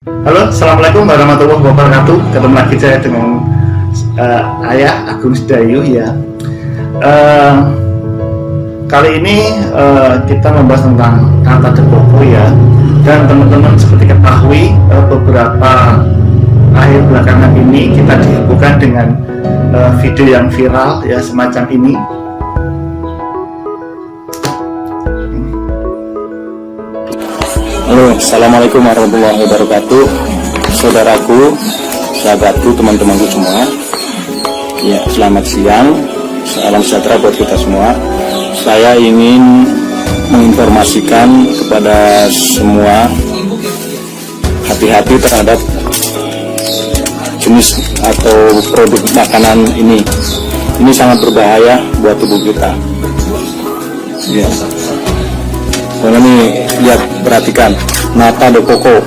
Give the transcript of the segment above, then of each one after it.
Halo, assalamualaikum warahmatullahi wabarakatuh. Ketemu lagi saya dengan Ayah Agung Sedayu ya. Kali ini kita membahas tentang Nata de Coco ya. Dan teman-teman seperti ketahui beberapa akhir belakangan ini kita dihebohkan dengan video yang viral ya semacam ini. Halo, assalamualaikum warahmatullahi wabarakatuh, saudaraku, sahabatku, teman-temanku semua. Ya, selamat siang, salam sejahtera buat kita semua. Saya ingin menginformasikan kepada semua hati-hati terhadap jenis atau produk makanan ini. Ini sangat berbahaya buat tubuh kita. Ya. Nah, ini lihat, perhatikan, Nata de Coco.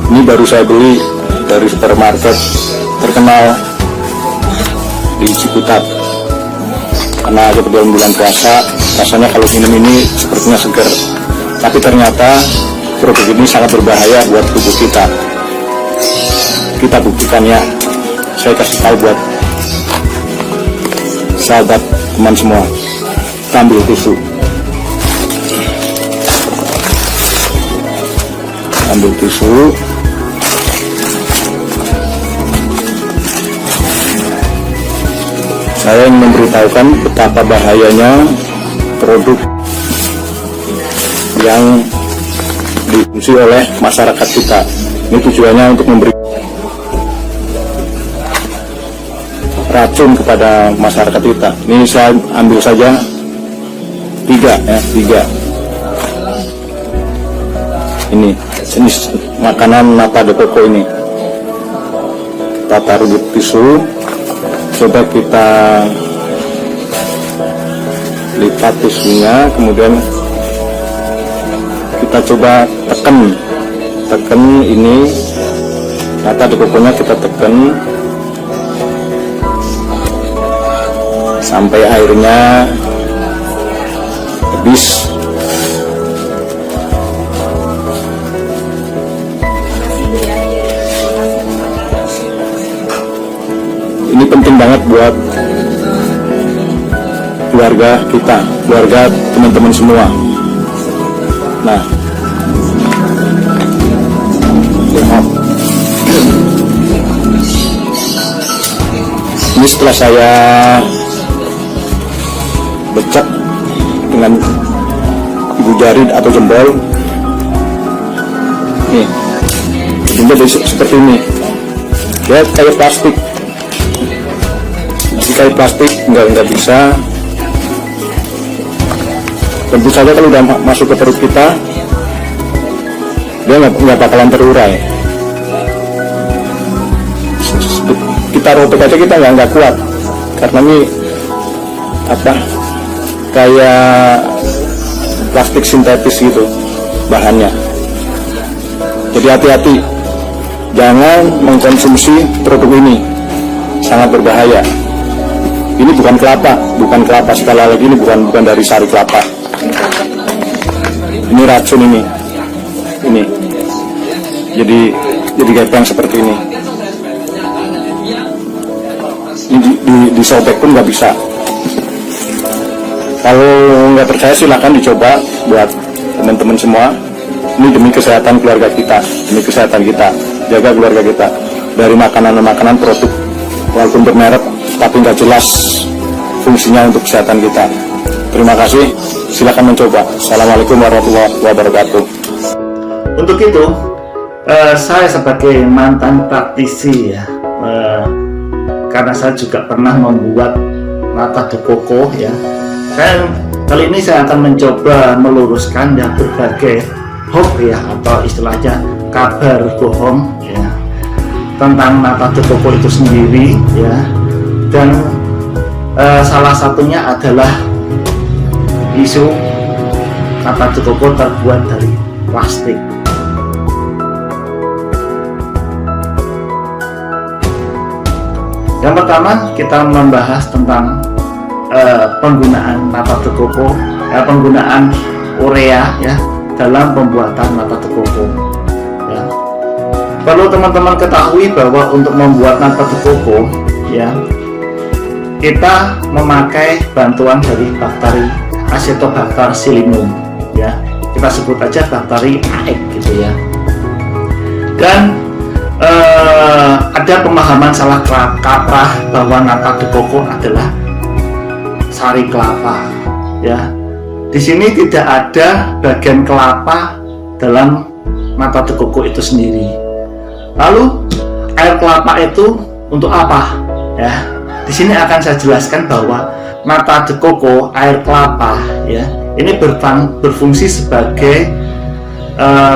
Ini baru saya beli dari supermarket terkenal di Ciputat. Karena kebetulan bulan puasa, rasanya kalau minum ini sepertinya segar. Tapi ternyata produk ini sangat berbahaya buat tubuh kita. Kita buktikan ya. Saya kasih tahu buat sahabat teman semua. Ambil tisu. Ambil tisu, saya ingin memberitahukan betapa bahayanya produk yang dikonsumsi oleh masyarakat kita. Ini tujuannya untuk memberi racun kepada masyarakat kita. Ini saya ambil saja tiga. Ini jenis makanan Nata de Coco ini. Kita taruh di tisu, coba kita lipat tisunya, kemudian kita coba tekan ini Nata de Coco-nya, kita tekan sampai airnya habis. Ini penting banget buat keluarga kita, keluarga teman-teman semua. Nah, ini setelah saya becek dengan ibu jari atau jempol, nih, bentuknya seperti ini. Ya, kayak plastik. Kayak plastik nggak bisa. Tentu saja kalau udah masuk ke perut kita, dia nggak bakalan terurai. Kita robek aja kita nggak kuat, karena ini kayak plastik sintetis gitu bahannya. Jadi hati-hati, jangan mengkonsumsi produk ini, sangat berbahaya. Ini bukan kelapa, sekali lagi ini bukan dari sari kelapa. Ini racun ini. Jadi kayak seperti ini. Ini disobek pun nggak bisa. Kalau nggak percaya silahkan dicoba buat teman-teman semua. Ini demi kesehatan keluarga kita, demi kesehatan kita, jaga keluarga kita dari makanan produk walaupun bermerek tapi nggak jelas fungsinya untuk kesehatan kita. Terima kasih, silakan mencoba. Assalamualaikum warahmatullahi wabarakatuh. Untuk itu, saya sebagai mantan praktisi ya, karena saya juga pernah membuat Nata de Coco ya. Kali ini saya akan mencoba meluruskan ya berbagai hoax ya, atau istilahnya kabar bohong ya tentang Nata de Coco itu sendiri ya. Dan salah satunya adalah isu Nata de Coco terbuat dari plastik. Yang pertama kita membahas tentang penggunaan Nata de Coco, penggunaan urea ya dalam pembuatan Nata de Coco. Ya. perlu teman-teman ketahui bahwa untuk membuat nata de coco ya, kita memakai bantuan dari bakteri Acetobacter psyllium ya, kita sebut aja bakteri AEK gitu ya. Dan ada pemahaman salah kaprah bahwa nata de coco adalah sari kelapa ya. Di sini tidak ada bagian kelapa dalam nata de coco itu sendiri. Lalu air kelapa itu untuk apa ya? Di sini akan saya jelaskan bahwa nata de coco, air kelapa ya, ini berfungsi sebagai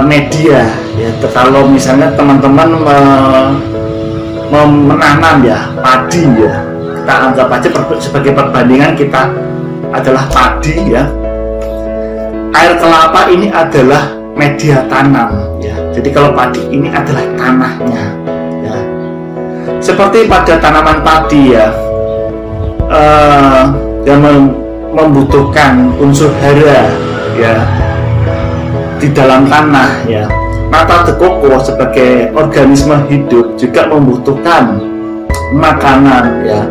media ya. Kalau misalnya teman-teman menanam ya padi ya, kita anggap aja sebagai perbandingan kita adalah padi ya. Air kelapa ini adalah media tanam ya. Jadi kalau padi ini adalah tanahnya ya. Seperti pada tanaman padi ya, yang membutuhkan unsur hara ya di dalam tanah ya. Nata de coco sebagai organisme hidup juga membutuhkan makanan ya.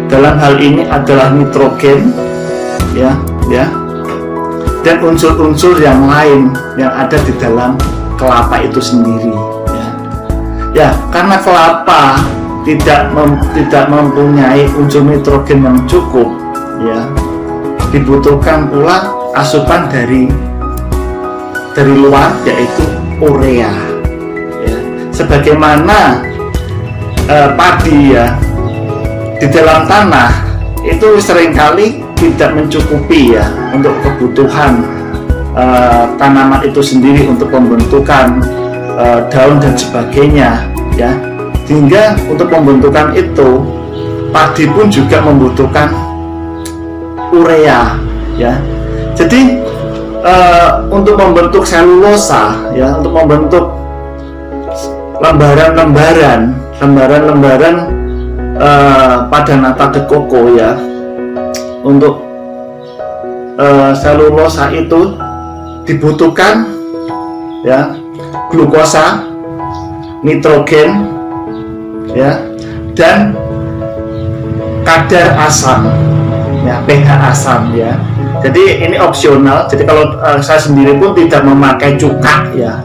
Dalam hal ini adalah nitrogen ya, dan unsur-unsur yang lain yang ada di dalam kelapa itu sendiri ya. Ya, karena kelapa tidak mempunyai unsur nitrogen yang cukup ya, dibutuhkan pula asupan dari luar, yaitu urea ya. Sebagaimana padi ya, di dalam tanah itu seringkali tidak mencukupi ya untuk kebutuhan tanaman itu sendiri untuk pembentukan daun dan sebagainya ya. Sehingga untuk pembentukan itu padi pun juga membutuhkan urea ya. Jadi untuk membentuk selulosa ya, untuk membentuk lembaran-lembaran pada nata de coco ya, untuk selulosa itu dibutuhkan ya glukosa, nitrogen ya, dan kadar asam ya, pH asam ya. Jadi ini opsional. Jadi kalau saya sendiri pun tidak memakai cuka ya,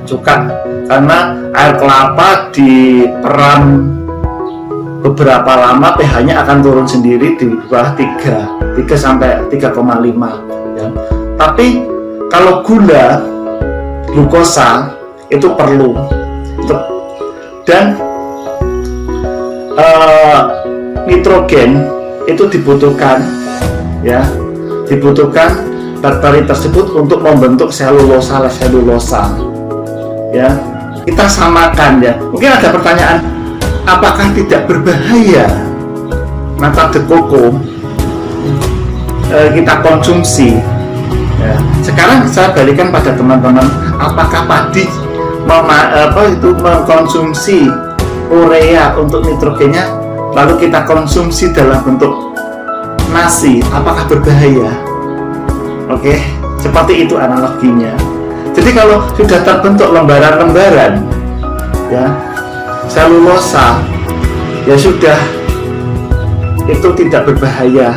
karena air kelapa diperam beberapa lama pH-nya akan turun sendiri di bawah 3 sampai 3,5 ya. Tapi kalau gula, glukosa itu perlu, dan nitrogen itu dibutuhkan ya, bakteri tersebut untuk membentuk selulosa ya. Kita samakan ya. Mungkin ada pertanyaan, apakah tidak berbahaya nata de coco kita konsumsi ya? Sekarang saya balikan pada teman-teman, apakah padi mengkonsumsi urea untuk nitrogennya lalu kita konsumsi dalam bentuk nasi, apakah berbahaya? Oke, seperti itu analoginya. Jadi kalau sudah terbentuk lembaran-lembaran ya selulosa ya sudah, itu tidak berbahaya.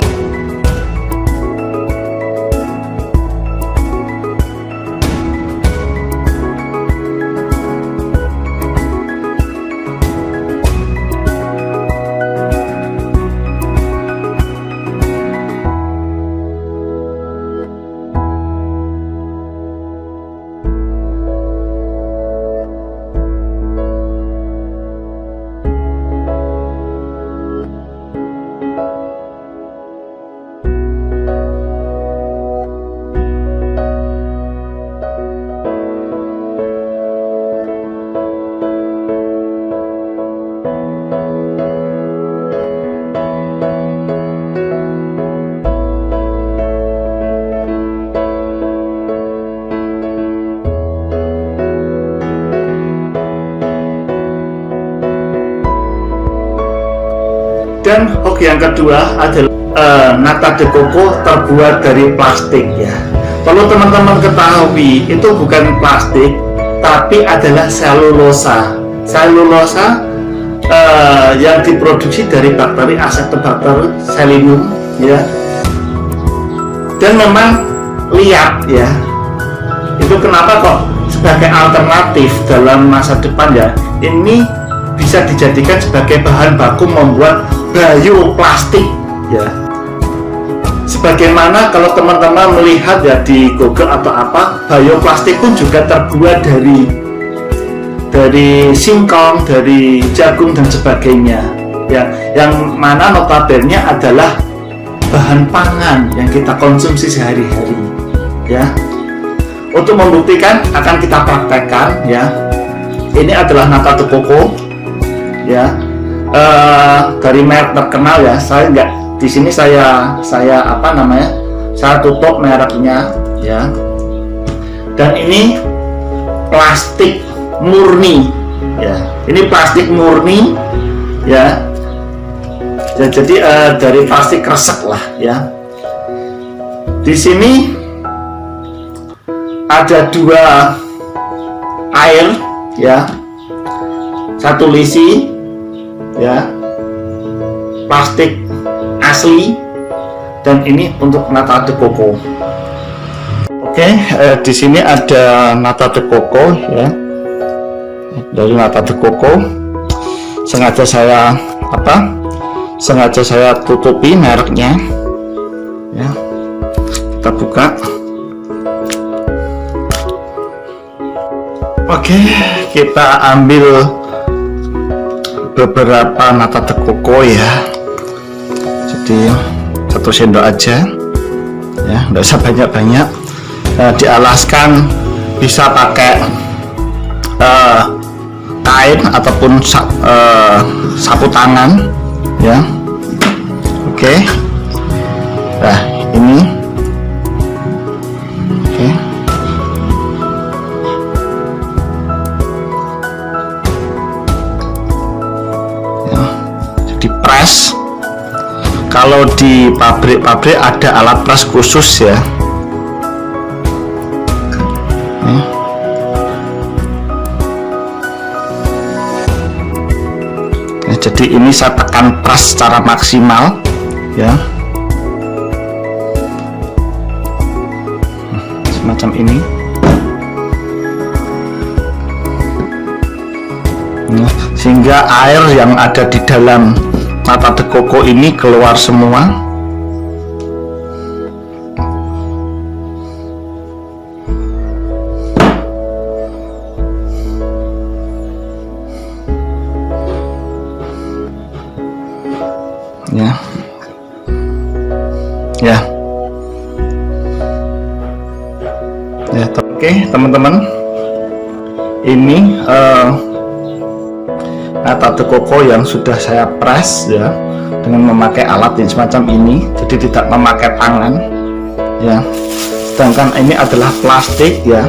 Dan yang kedua adalah nata de coco terbuat dari plastik ya. Perlu teman-teman ketahui, itu bukan plastik tapi adalah selulosa. selulosa yang diproduksi dari bakteri Acetobacter selenium ya, dan memang lihat ya, itu kenapa kok sebagai alternatif dalam masa depan ya, ini bisa dijadikan sebagai bahan baku membuat bioplastik ya. Sebagaimana kalau teman-teman melihat ya di Google atau apa, bioplastik pun juga terbuat dari singkong, dari jagung dan sebagainya ya, yang mana notabene adalah bahan pangan yang kita konsumsi sehari-hari ya. Untuk membuktikan akan kita praktekkan ya, ini adalah nata de coco ya, dari merek terkenal ya. Saya nggak di sini, saya apa namanya, saya tutup mereknya ya. Dan ini plastik murni ya, ini plastik murni ya. Jadi dari plastik kresek lah ya. Di sini ada 2 air ya, 1 lisi ya, plastik asli, dan ini untuk nata de coco. Oke, di sini ada nata de coco ya, dari nata de coco. Sengaja saya tutupi mereknya ya. Kita buka. Oke, kita ambil beberapa nata de coco ya. Jadi 1 sendok aja ya, nggak usah banyak-banyak. Dialaskan bisa pakai kain ataupun sapu tangan ya. Oke. Nah ini oke. Ya, jadi press. Kalau di pabrik-pabrik ada alat press khusus ya. Nah, jadi ini saya tekan press secara maksimal ya. Semacam ini. Nah, sehingga air yang ada di dalam nata de coco ini keluar semua. Ya. Ya. Ya, oke, teman-teman. Ini nata de coco yang sudah saya press ya, dengan memakai alat yang semacam ini, jadi tidak memakai tangan ya. Sedangkan ini adalah plastik ya,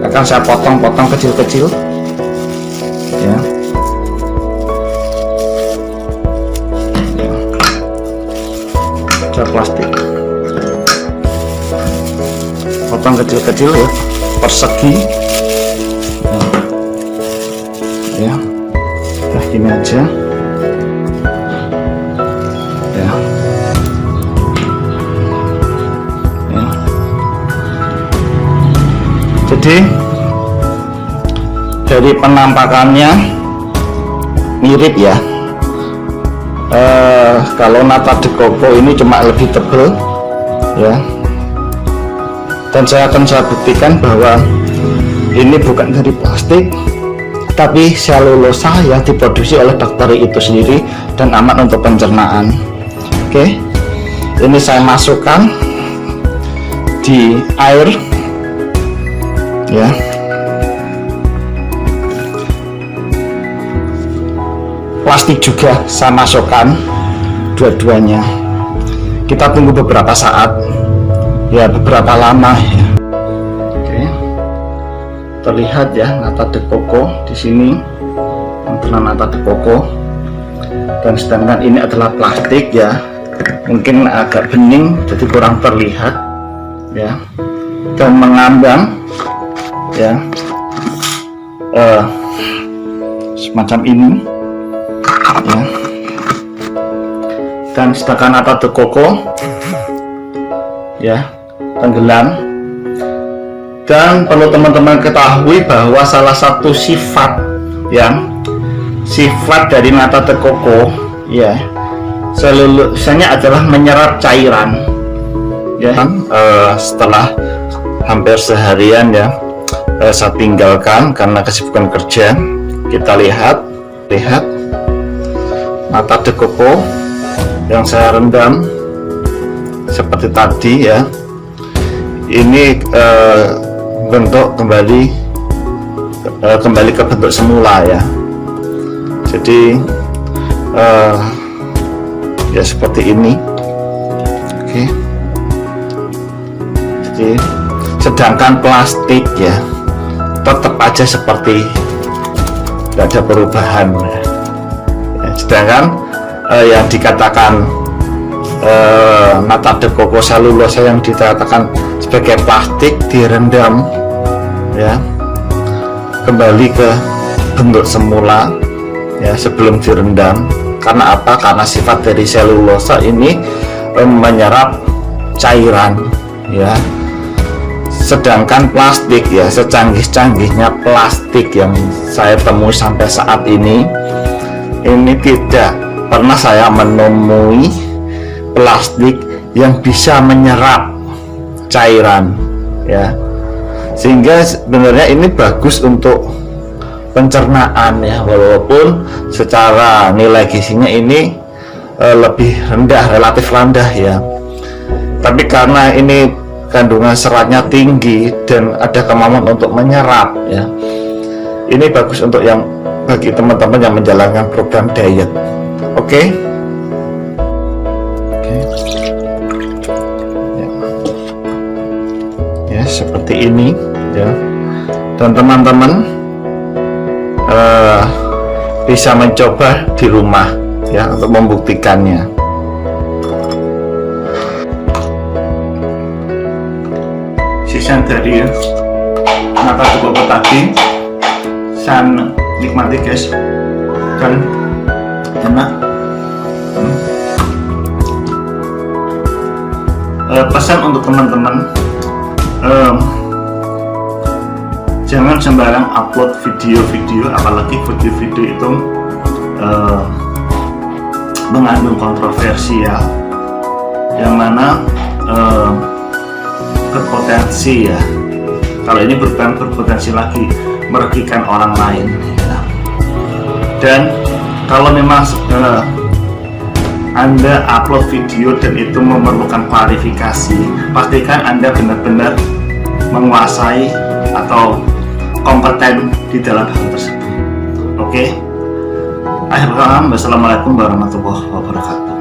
akan saya potong-potong kecil-kecil ya. Plastik, potong kecil-kecil ya, persegi ya. Nah gini aja ya. Ya. Jadi dari penampakannya mirip ya. Kalau nata de coco ini cuma lebih tebal ya, dan saya akan buktikan bahwa ini bukan dari plastik tapi selulosa yang diproduksi oleh bakteri itu sendiri dan aman untuk pencernaan. Oke, ini saya masukkan di air ya. Plastik juga saya masukkan dua-duanya. Kita tunggu beberapa saat ya, beberapa lama ya. Oke, terlihat ya nata de coco di sini, adalah nata de coco, dan sedangkan ini adalah plastik ya, mungkin agak bening jadi kurang terlihat ya, dan mengambang ya. semacam ini ya. Dan sedangkan nata de coco ya tenggelam. Dan perlu teman-teman ketahui bahwa salah satu sifat dari nata de coco ya selulusnya adalah menyerap cairan ya. Setelah hampir seharian ya saya tinggalkan karena kesibukan kerja, kita lihat nata de coco yang saya rendam seperti tadi ya, ini bentuk kembali ke bentuk semula ya. Jadi ya seperti ini. Oke. Jadi sedangkan plastik ya tetap aja seperti tidak ada perubahan ya. Sedangkan yang dikatakan nata de coco selulosa yang dikatakan sebagai plastik direndam ya kembali ke bentuk semula ya sebelum direndam. Karena apa? Karena sifat dari selulosa ini menyerap cairan ya. Sedangkan plastik ya, secanggih-canggihnya plastik yang saya temui sampai saat ini tidak pernah saya menemui plastik yang bisa menyerap cairan ya. Sehingga sebenarnya ini bagus untuk pencernaan ya, walaupun secara nilai gizinya ini lebih rendah, relatif rendah ya. Tapi karena ini kandungan seratnya tinggi dan ada kemampuan untuk menyerap ya, ini bagus untuk bagi teman-teman yang menjalankan program diet. Oke. Ya seperti ini ya, dan teman-teman bisa mencoba di rumah ya untuk membuktikannya. Sisa dari nata de coco tadi saya nikmati guys, dan enak. Pesan untuk teman-teman, jangan sembarang upload video-video, apalagi video-video itu mengandung kontroversial yang mana berpotensi ya, kalau ini berpotensi lagi merugikan orang lain ya. Dan kalau memang Anda upload video dan itu memerlukan klarifikasi, pastikan Anda benar-benar menguasai atau kompeten di dalam hal tersebut. Oke. Akhir kalam, wassalamualaikum warahmatullahi wabarakatuh.